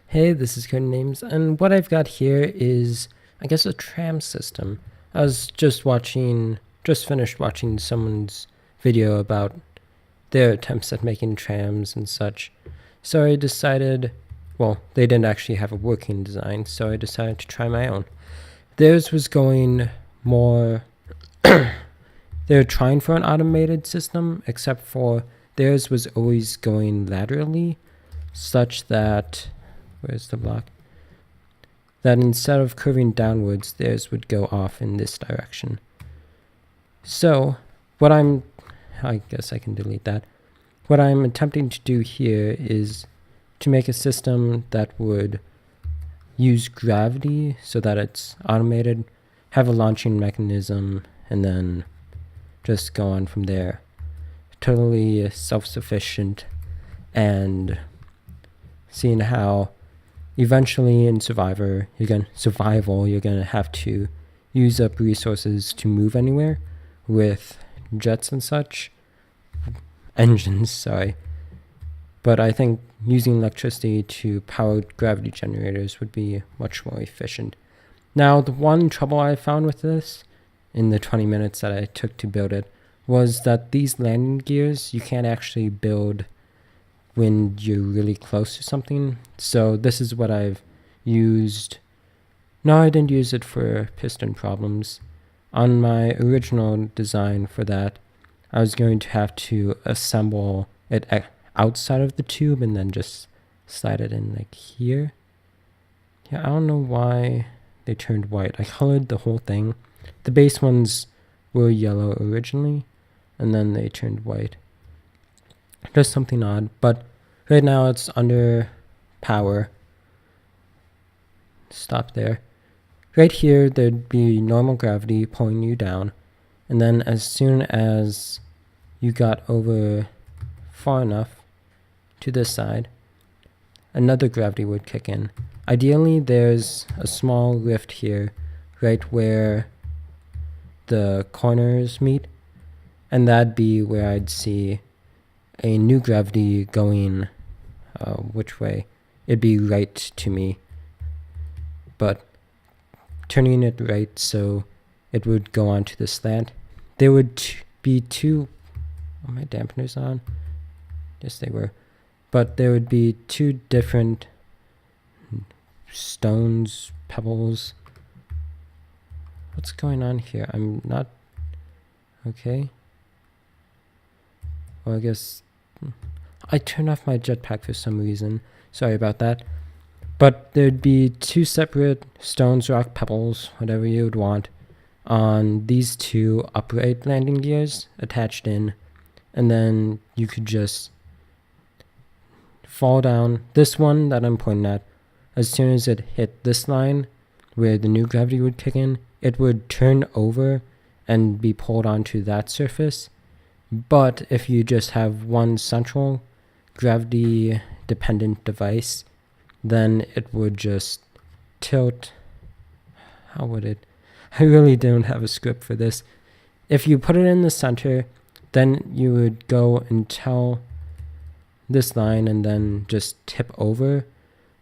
Hey, this is Cody Names, and what I've got here is, I guess, a tram system. I was just finished watching someone's video about their attempts at making trams and such. So I decided, well, they didn't actually have a working design, so I decided to try my own. Theirs was going more, they're trying for an automated system, except for theirs was always going laterally, such that, where's the block? That instead of curving downwards, theirs would go off in this direction. So, I guess I can delete that. What I'm attempting to do here is to make a system that would use gravity so that it's automated, have a launching mechanism, and then just go on from there. Totally self-sufficient, and seeing how eventually in survival you're gonna have to use up resources to move anywhere with jets and such, engines, sorry. But I think using electricity to power gravity generators would be much more efficient. Now, the one trouble I found with this in the 20 minutes that I took to build it was that these landing gears you can't actually build when you're really close to something. So this is what I've used. No, I didn't use it for piston problems. On my original design for that, I was going to have to assemble it outside of the tube and then just slide it in like here. Yeah, I don't know why they turned white. I colored the whole thing. The base ones were yellow originally, and then they turned white. Just something odd, but right now it's under power. Stop there. Right here, there'd be normal gravity pulling you down, and then as soon as you got over far enough to this side, another gravity would kick in. Ideally, there's a small lift here, right where the corners meet, and that'd be where I'd see a new gravity going which way. It'd be right to me, but turning it right so it would go onto the slant. There would be two. Are my dampeners on? Yes, they were. But there would be two different stones, pebbles. What's going on here? I'm not okay. Well, I guess I turned off my jetpack for some reason. Sorry about that. But there'd be two separate stones, rock, pebbles, whatever you would want, on these two upright landing gears attached in. And then you could just fall down. This one that I'm pointing at, as soon as it hit this line where the new gravity would kick in, it would turn over and be pulled onto that surface. But if you just have one central gravity dependent device, then it would just tilt. How would it? I really don't have a script for this. If you put it in the center, then you would go until this line and then just tip over.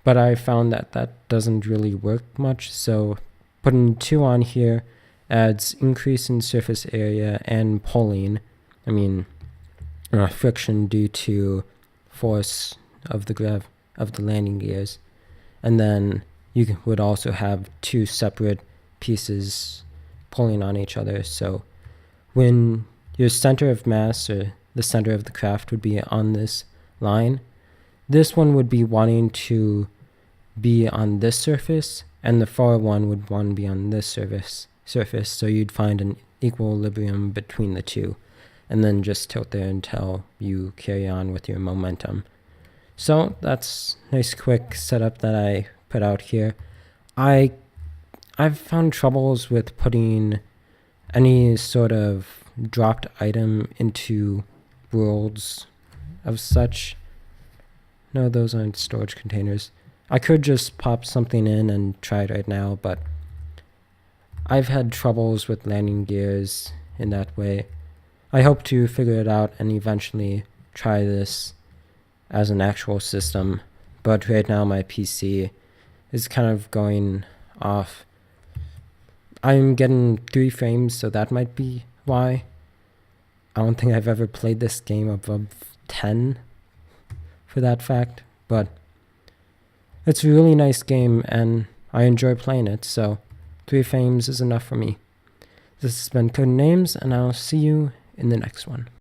But I found that that doesn't really work much, so putting two on here adds increase in surface area and pulling. I mean, friction due to force of the landing gears. And then you would also have two separate pieces pulling on each other. So when your center of mass or the center of the craft would be on this line, this one would be wanting to be on this surface, and the far one would want to be on this surface. So you'd find an equilibrium between the two, and then just tilt there until you carry on with your momentum. So that's a nice quick setup that I put out here. I've found troubles with putting any sort of dropped item into worlds of such. No, those aren't storage containers. I could just pop something in and try it right now, but I've had troubles with landing gears in that way. I hope to figure it out and eventually try this as an actual system but right now my PC is kind of going off. I'm getting 3 frames, so that might be why. I don't think I've ever played this game above 10 for that fact, but it's a really nice game and I enjoy playing it, so 3 frames is enough for me. This has been Cody Names, and I'll see you in the next one.